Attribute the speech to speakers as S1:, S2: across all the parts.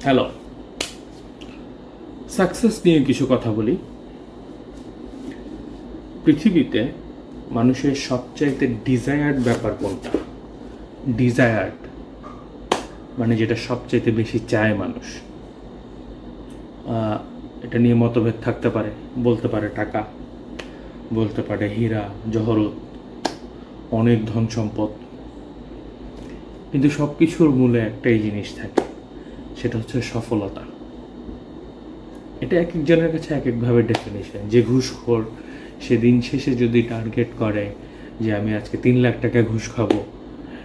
S1: Hello, success নিয়ে কিছু কথা বলি। পৃথিবীতে মানুষের সবচাইতে ডিজায়ার্ড ব্যাপার কোনটা? ডিজায়ার্ড মানে যেটা সবচাইতে বেশি চায় মানুষ। এটা নিয়ে মতভেদ থাকতে পারে। বলতে পারে টাকা, বলতে পারে হীরা জহরত, অনেক ধন সম্পদ, কিন্তু সব কিছুর মূলে একটাই জিনিস থাকে, সেটা হচ্ছে সফলতা। এটা এক একজনের কাছে এক একভাবে ডেফিনেশন। যে ঘুষখোর, সে দিন শেষে যদি টার্গেট করে যে আমি আজকে 3 লাখ টাকা ঘুষ খাবো,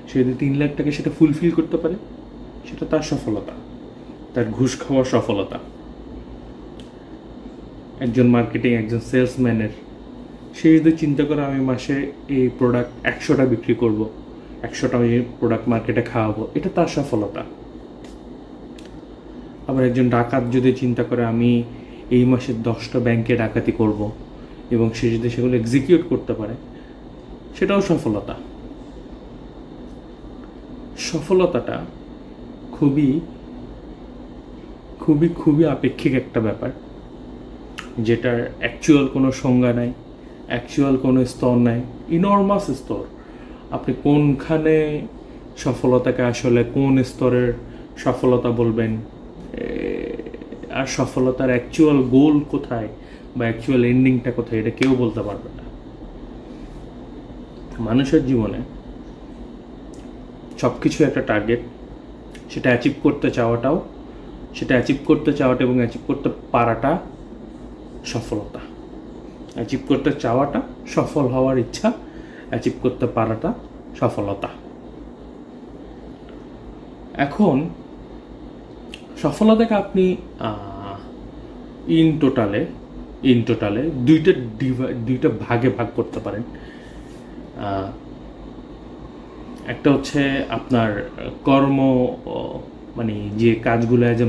S1: সে যদি 3 লাখ টাকা সেটা ফুলফিল করতে পারে, সেটা তার সফলতা, তার ঘুষ খাওয়ার সফলতা। একজন মার্কেটিং, একজন সেলসম্যানের, সে যদি চিন্তা করে আমি মাসে এই প্রোডাক্ট 100টা বিক্রি করব, 100টা আমি প্রোডাক্ট মার্কেটে খাওয়াবো, এটা তার সফলতা। আবার একজন ডাকাত যদি চিন্তা করে আমি এই মাসে 10টা ব্যাংকে ডাকাতি করব, এবং সে যদি সেগুলো এক্সিকিউট করতে পারে, সেটাও সফলতা। সফলতাটা খুবই খুবই খুবই আপেক্ষিক একটা ব্যাপার, যেটার অ্যাকচুয়াল কোনো সংজ্ঞা নাই, অ্যাকচুয়াল কোনো স্তর নাই, ইনর্মাস স্তর। আপনি কোনখানে সফলতাকে আসলে কোন স্তরের সফলতা বলবেন, আর সফলতার অ্যাকচুয়াল গোল কোথায় বা অ্যাকচুয়াল এন্ডিংটা কোথায়, এটা কেউ বলতে পারবে না। মানুষের জীবনে সব কিছু একটা টার্গেট, সেটা অ্যাচিভ করতে চাওয়াটা এবং অ্যাচিভ করতে পারাটা সফলতা। অ্যাচিভ করতে চাওয়াটা সফল হওয়ার ইচ্ছা, অ্যাচিভ করতে পারাটা সফলতা। এখন সফলতাকে আপনি ইন টোটালে দুইটা ভাগে ভাগ করতে পারেন। একটা হচ্ছে আপনার কর্ম, মানে যে কাজগুলো অ্যাজ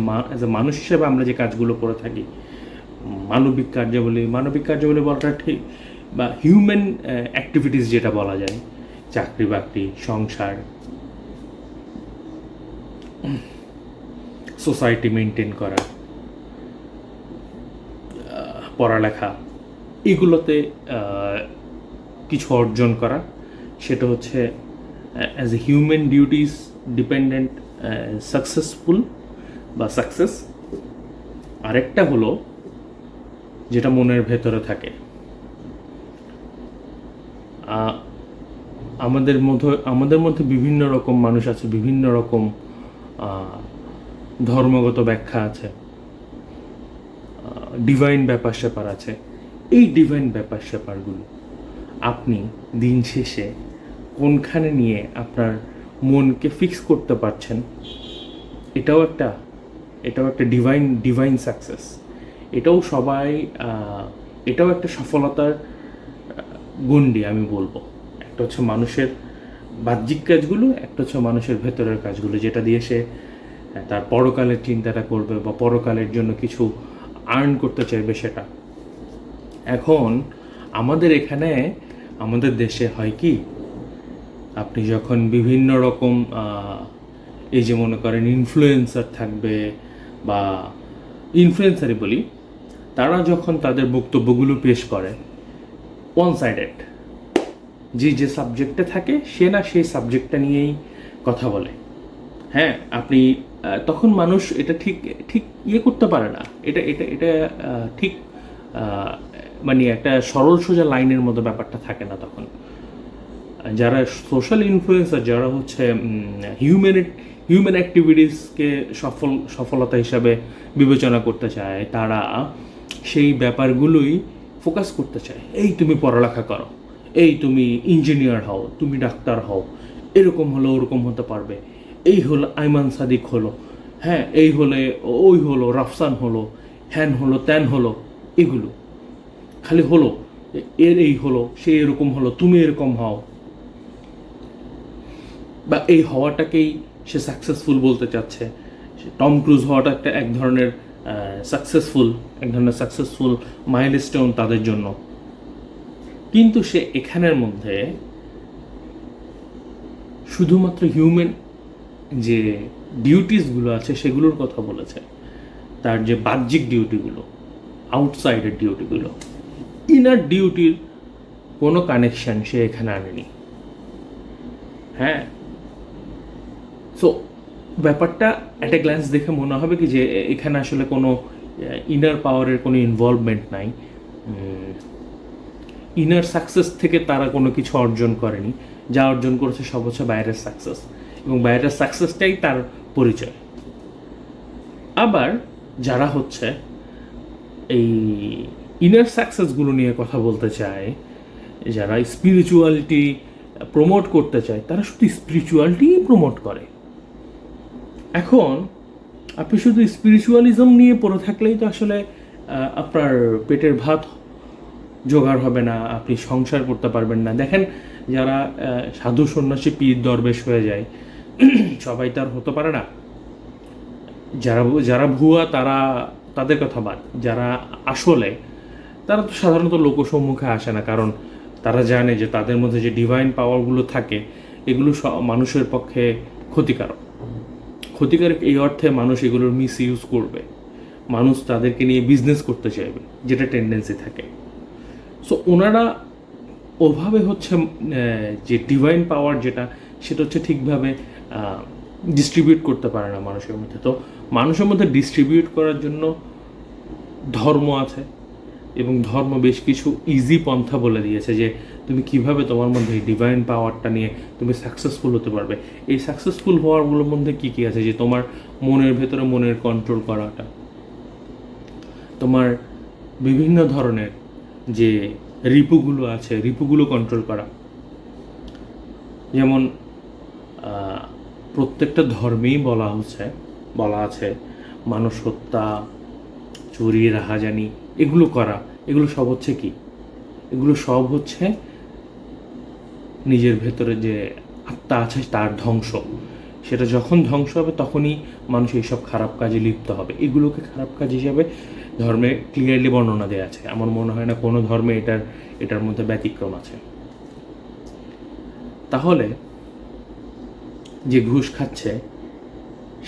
S1: এ মানুষ হিসেবে আমরা যে কাজগুলো করে থাকি, মানবিক কার্যাবলী বলাটা ঠিক, বা হিউম্যান অ্যাক্টিভিটিস যেটা বলা যায়, চাকরি বাকরি, সংসার, সোসাইটি মেনটেন করা, পড়ালেখা, এগুলোতে কিছু অর্জন করা, সেটা হচ্ছে as a human duties dependent successful বা সাকসেস। আরেকটা হলো যেটা মনের ভেতরে থাকে। আমাদের মধ্যে বিভিন্ন রকম মানুষ আছে, বিভিন্ন রকম ধর্মগত ব্যাখ্যা আছে, ডিভাইন ব্যাপার স্যাপার আছে। এই ডিভাইন ব্যাপার স্যাপারগুলো আপনি দিন শেষে কোনখানে নিয়ে আপনার মনকে ফিক্স করতে পারছেন, এটাও একটা ডিভাইন সাকসেস। এটাও একটা সফলতার গণ্ডি আমি বলবো। একটা হচ্ছে মানুষের বাহ্যিক কাজগুলো, একটা হচ্ছে মানুষের ভেতরের কাজগুলো, যেটা দিয়ে সে তার পরকালের চিন্তাটা করবে বা পরকালের জন্য কিছু আর্ন করতে চাইবে সেটা। এখন আমাদের দেশে হয় কি, আপনি যখন বিভিন্ন রকম এই যে মনে করেন ইনফ্লুয়েন্সার থাকবে, বা ইনফ্লুয়েন্সারই বলি, তারা যখন তাদের বক্তব্যগুলো পেশ করে ওয়ান সাইডেড, যে সাবজেক্টে থাকে সে না সেই সাবজেক্টটা নিয়েই কথা বলে। হ্যাঁ, আপনি তখন মানুষ এটা ঠিক করতে পারে না। এটা এটা এটা ঠিক মানে একটা সরল সোজা লাইনের মতো ব্যাপারটা থাকে না তখন। যারা সোশ্যাল ইনফ্লুয়েন্সার, যারা হচ্ছে হিউম্যান অ্যাক্টিভিটিসকে সফলতা হিসাবে বিবেচনা করতে চায়, তারা সেই ব্যাপারগুলোই ফোকাস করতে চায়। এই তুমি পড়ালেখা করো, এই তুমি ইঞ্জিনিয়ার হও, তুমি ডাক্তার হও, এরকম হলো ওরকম হতে পারবে, এই হলো আইমান সাদিক হলো, হ্যাঁ এই হলে ওই হলো, রাফসান হলো, হ্যান হলো, ত্যান হলো, এগুলো খালি হলো, এই হলো, সে এরকম হলো, তুমি এরকম হও, বা এই হওয়াটাকেই সে সাকসেসফুল বলতে চাচ্ছে। টম ক্রুজ হওয়াটা এক ধরনের সাকসেসফুল মাইলস্টোন তাদের জন্য। কিন্তু সে এখানের মধ্যে শুধুমাত্র হিউম্যান যে ডিউটিসগুলো আছে সেগুলোর কথা বলেছে, তার যে বাহ্যিক ডিউটিগুলো, আউটসাইডের ডিউটিগুলো, ইনার ডিউটির কোনো কানেকশান সে এখানে আনেনি। হ্যাঁ, সো ব্যাপারটা অ্যাট এ গ্ল্যান্স দেখে মনে হবে কি যে এখানে আসলে কোনো ইনার পাওয়ারের কোনো ইনভলভমেন্ট নাই, ইনার সাকসেস থেকে তারা কোনো কিছু অর্জন করেনি, যা অর্জন করেছে সব হচ্ছে বাইরের সাকসেস, এবং বাইরের সাকসেসটাই তার পরিচয়। আবার যারা হচ্ছে এই ইনার সাকসেসগুলো নিয়ে কথা বলতে চায়, যারা স্পিরিচুয়ালিটি প্রমোট করতে চায়, তারা শুধু স্পিরিচুয়ালিটি প্রমোট করে। এখন আপনি শুধু স্পিরিচুয়ালিজম নিয়ে পড়ে থাকলেই তো আসলে আপনার পেটের ভাত জোগাড় হবে না, আপনি সংসার করতে পারবেন না। দেখেন, যারা সাধু সন্ন্যাসী পীর দরবেশ হয়ে যায়, সবাই তার হতে পারে না। যারা যারা ভুয়া তারা, তাদের কথা বাদ, যারা আসলে, তারা তো সাধারণত লোকসম্মুখে আসে না, কারণ তারা জানে যে তাদের মধ্যে যে ডিভাইন পাওয়ারগুলো থাকে এগুলো মানুষের পক্ষে ক্ষতিকারক। ক্ষতিকারক এই অর্থে মানুষ এগুলোর মিস ইউজ করবে, মানুষ তাদেরকে নিয়ে বিজনেস করতে চাইবে, যেটা টেন্ডেন্সি থাকে। সো ওনারা ওভাবে হচ্ছে যে ডিভাইন পাওয়ার যেটা, সেটা হচ্ছে ঠিকভাবে ডিস্ট্রিবিউট করতে পারে না মানুষের মধ্যে। তো মানুষের মধ্যে ডিস্ট্রিবিউট করার জন্য ধর্ম আছে, এবং ধর্ম বেশ কিছু ইজি পন্থা বলে দিয়েছে যে তুমি কিভাবে তোমার মধ্যে এই ডিভাইন পাওয়ারটা নিয়ে তুমি সাকসেসফুল হতে পারবে। এই সাকসেসফুল হওয়ারগুলোর মধ্যে কী কী আছে, যে তোমার মনের ভেতরে মনের কন্ট্রোল করাটা, তোমার বিভিন্ন ধরনের যে রিপুগুলো আছে রিপুগুলো কন্ট্রোল করা। যেমন প্রত্যেকটা ধর্মেই বলা আছে মানুষ হত্যা, চুরি, রাহাজানি, এগুলো করা, এগুলো সব হচ্ছে কি, এগুলো সব হচ্ছে নিজের ভেতরে যে আত্মা আছে তার ধ্বংস। সেটা যখন ধ্বংস হবে তখনই মানুষ এইসব খারাপ কাজে লিপ্ত হবে। এগুলোকে খারাপ কাজ হিসাবে ধর্মে ক্লিয়ারলি বর্ণনা দেওয়া আছে। আমার মনে হয় না কোনো ধর্মে এটার মধ্যে ব্যতিক্রম আছে। তাহলে যে ঘুষ খাচ্ছে,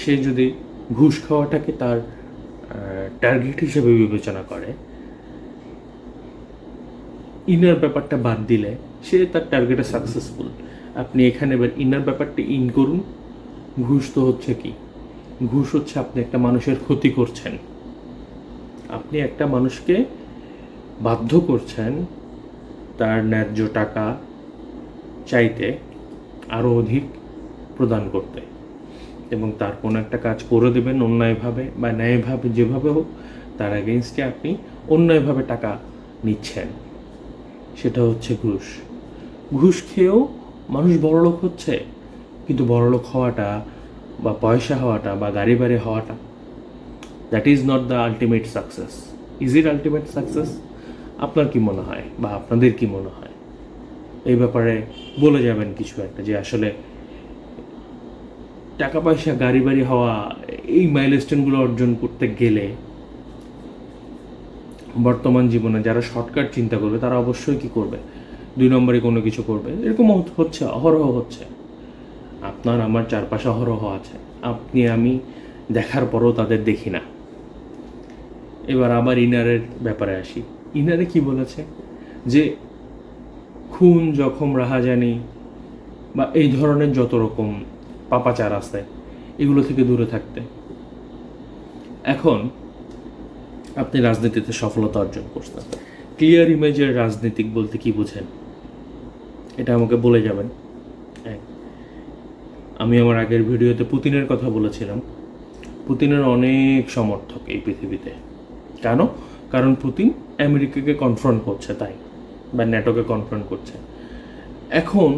S1: সে যদি ঘুষ খাওয়াটাকে তার টার্গেট হিসেবে বিবেচনা করে, ইনার ব্যাপারটা বাদ দিলে সে তার টার্গেটে সাকসেসফুল। আপনি এখানে এবার ইনার ব্যাপারটা ইন করুন। ঘুষ তো হচ্ছে কি, ঘুষ হচ্ছে আপনি একটা মানুষের ক্ষতি করছেন, আপনি একটা মানুষকে বাধ্য করছেন তার ন্যায্য টাকা চাইতে আরও অধিক প্রদান করতে, এবং তার কোনো একটা কাজ করে দেবেন অন্যায়ভাবে বা ন্যায়ভাবে, যেভাবে হোক তার এগেনস্টে আপনি অন্যায়ভাবে টাকা নিচ্ছেন। সেটা হচ্ছে ঘুষ। ঘুষ খেয়েও মানুষ বড়লোক হচ্ছে, কিন্তু বড়লোক হওয়াটা বা পয়সা হওয়াটা বা গাড়ি বাড়ি হওয়াটা, that is not the ultimate success. Is it ultimate success? আপনার কি মনে হয় বা আপনাদের কি মনে হয় এই ব্যাপারে? বলে যাবেন কিছু একটা, যে আসলে টাকা পয়সা, গাড়ি বাড়ি হওয়া, এই মাইলস্টোনগুলো অর্জন করতে গেলে বর্তমান জীবনে যারা শর্টকাট চিন্তা করবে তারা অবশ্যই কি করবে, 2 নম্বরে কোনো কিছু করবে। এরকম হচ্ছে, অহরহ হচ্ছে। আপনার আমার চারপাশে অহরহ আছে, আপনি আমি দেখার পরও তাদের দেখি না। এবার আবার ইনারের ব্যাপারে আসি। ইনারে কি বলেছে, যে খুন, জখম, রাহাজানি বা এই ধরনের যত রকম পাপাচার আছে এগুলো থেকে দূরে থাকতে। এখন আপনি রাজনীতিতে সফলতা অর্জন করছেন, ক্লিয়ার ইমেজের রাজনীতিক বলতে কি বুঝেন এটা আমাকে বলে যাবেন। আমি আমার আগের ভিডিওতে পুতিনের কথা বলেছিলাম। পুতিনের অনেক সমর্থক এই পৃথিবীতে। কেন? কারণ পুতিন আমেরিকাকে কনফ্রন্ট করছে, তাই, বা ন্যাটোকে কনফ্রন্ট করছে। এখন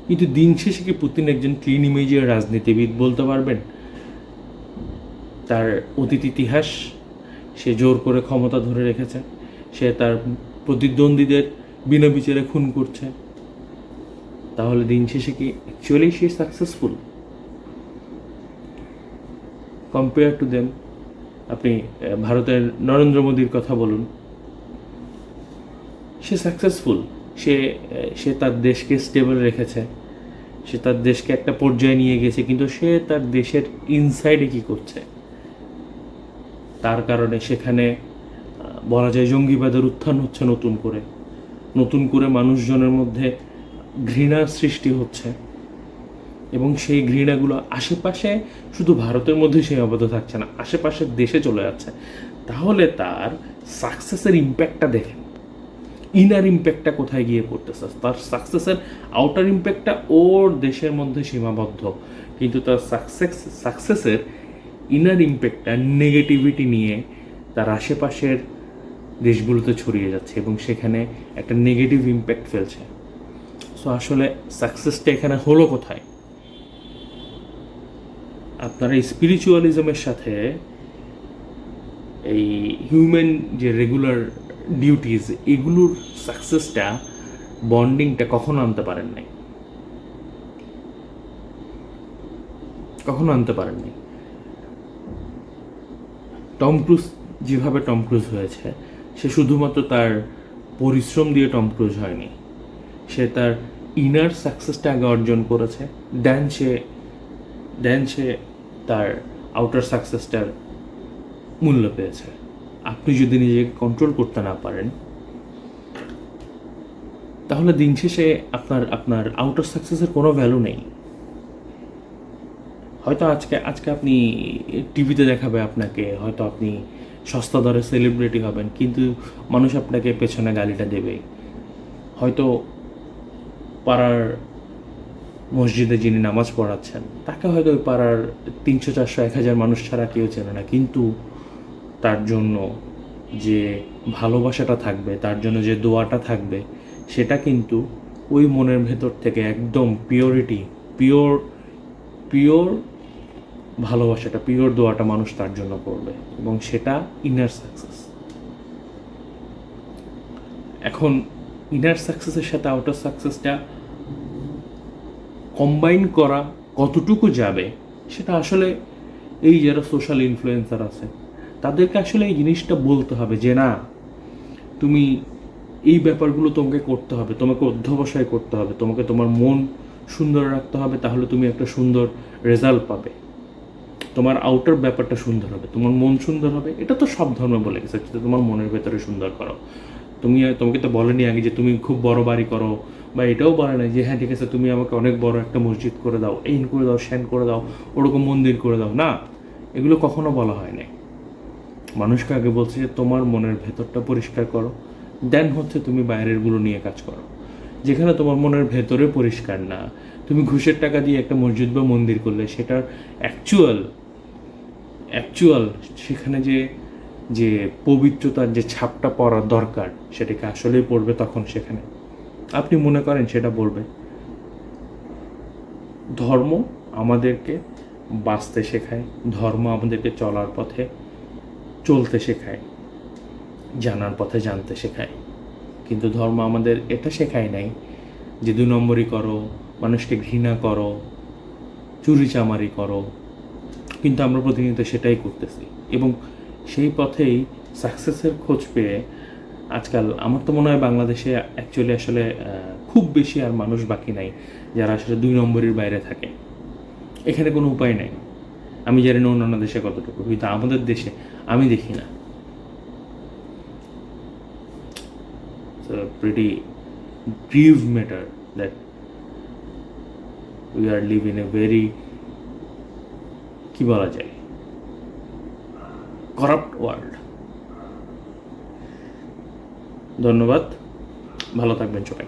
S1: কিন্তু দিন শেষে কি পুতিন একজন ক্লিন ইমেজের রাজনীতিবিদ বলতে পারবেন? তার অতীত ইতিহাস, সে জোর করে ক্ষমতা ধরে রেখেছে, সে তার প্রতিদ্বন্দ্বীদের বিনা বিচারে খুন করছে। তাহলে দিন শেষে কি actually say successful compare to them? আপনি ভারতের নরেন্দ্র মোদীর কথা বলুন, সে সাকসেসফুল, সে তার দেশকে স্টেবল রেখেছে, সে তার দেশকে একটা পর্যায়ে নিয়ে গেছে, কিন্তু সে তার দেশের ইনসাইডে কি করছে, তার কারণে সেখানে বলা যায় জঙ্গিবাদের উত্থান হচ্ছে, নতুন করে মানুষজনের মধ্যে ঘৃণার সৃষ্টি হচ্ছে, এবং সেই ঘৃণাগুলো আশেপাশে শুধু ভারতের মধ্যে সীমাবদ্ধ থাকছে না, আশেপাশের দেশে চলে যাচ্ছে। তাহলে তার সাকসেসের ইম্প্যাক্টটা দেখেন, ইনার ইম্প্যাক্টটা কোথায় গিয়ে পড়তেছে। তার সাকসেসের আউটার ইম্প্যাক্টটা ওর দেশের মধ্যে সীমাবদ্ধ, কিন্তু তার সাকসেসের ইনার ইম্প্যাক্টটা নেগেটিভিটি নিয়ে তার আশেপাশের দেশগুলোতে ছড়িয়ে যাচ্ছে এবং সেখানে একটা নেগেটিভ ইম্প্যাক্ট ফেলছে। সো আসলে সাকসেসটা এখানে হলো কোথায়? আপনারা স্পিরিচুয়ালিজমের সাথে এই হিউম্যান যে রেগুলার ডিউটিস, এগুলোর সাকসেসটা, বন্ডিংটা কখনো আনতে পারেন নাই, কখনো আনতে পারেন নাই। টম ক্রুজ যেভাবে টম ক্রুজ হয়েছে, সে শুধুমাত্র তার পরিশ্রম দিয়ে টম ক্রুজ হয়নি, সে তার ইনার সাকসেসটা আগে অর্জন করেছে, দেন সে তার আউটার সাকসেসটার মূল্য পেয়েছে। আপনি যদি নিজেকে কন্ট্রোল করতে না পারেন, তাহলে দিন শেষে আপনার আউটার সাকসেসের কোনো ভ্যালু নেই। হয়তো আজকে আপনি টিভিতে দেখাবে আপনাকে, হয়তো আপনি সস্তা দরে সেলিব্রিটি হবেন, কিন্তু মানুষ আপনাকে পেছনে গালিটা দেবে। হয়তো পাড়ার মসজিদে যিনি নামাজ পড়াচ্ছেন, তাকে হয়তো ওই পাড়ার 300, 400, 1000 মানুষ ছাড়া কেউ চেনে না, কিন্তু তার জন্য যে ভালোবাসাটা থাকবে, তার জন্য যে দোয়াটা থাকবে, সেটা কিন্তু ওই মনের ভেতর থেকে একদম পিওর ভালোবাসাটা, পিওর দোয়াটা মানুষ তার জন্য করবে, এবং সেটা ইনার সাকসেস। এখন ইনার সাকসেসের সাথে আউটার সাকসেসটা কম্বাইন করা কতটুকু যাবে, সেটা আসলে এই যারা সোশ্যাল ইনফ্লুয়েন্সার আছে, তাদেরকে আসলে এই জিনিসটা বলতে হবে যে না, তুমি এই ব্যাপারগুলো তোমাকে করতে হবে, তোমাকে অধ্যবসায় করতে হবে, তোমাকে তোমার মন সুন্দর রাখতে হবে, তাহলে তুমি একটা সুন্দর রেজাল্ট পাবে। তোমার আউটার ব্যাপারটা সুন্দর হবে, তোমার মন সুন্দর হবে, এটা তো সব ধর্মে বলে গেছে যে তোমার মনের ভেতরে সুন্দর করো। তোমাকে তো বলেনি আগে যে তুমি খুব বড় বাড়ি করো, বা এটাও বলে না যে হ্যাঁ ঠিক আছে তুমি আমাকে অনেক বড় একটা মসজিদ করে দাও, এই করে দাও, শ্যান করে দাও, ওরকম মন্দির করে দাও। না, এগুলো কখনো বলা হয় না। মানুষকে আগে বলছে যে তোমার মনের ভেতরটা পরিষ্কার করো, দেন হচ্ছে তুমি বাইরেরগুলো নিয়ে কাজ করো। যেখানে তোমার মনের ভেতরে পরিষ্কার না, তুমি ঘুষের টাকা দিয়ে একটা মসজিদ বা মন্দির করলে সেটার অ্যাকচুয়াল সেখানে যে পবিত্রতার যে ছাপটা পড়ার দরকার, সেটাকে আসলেই পড়বে তখন সেখানে। আপনি মনে করেন সেটা বলবে। ধর্ম আমাদেরকে বাঁচতে শেখায়, ধর্ম আমাদেরকে চলার পথে চলতে শেখায়, জানার পথে জানতে শেখায়, কিন্তু ধর্ম আমাদের এটা শেখায় নাই যে 2 নম্বরই করো, মানুষকে ঘৃণা করো, চুরিচামারি করো। কিন্তু আমরা প্রতিনিয়ত সেটাই করতেছি, এবং সেই পথেই সাকসেসের খোঁজ পেয়ে আজকাল আমার তো মনে হয় বাংলাদেশে অ্যাকচুয়ালি আসলে খুব বেশি আর মানুষ বাকি নাই যারা আসলে 2 নম্বরের বাইরে থাকে। এখানে কোনো উপায় নাই। আমি জানি না অন্যান্য দেশে কতটুকু, কিন্তু আমাদের দেশে আমি দেখি না। It's a pretty grave matter that we are living a very, কি বলা যায়, করাপ্ট ওয়ার্ল্ড। ধন্যবাদ, ভালো থাকবেন সবাই।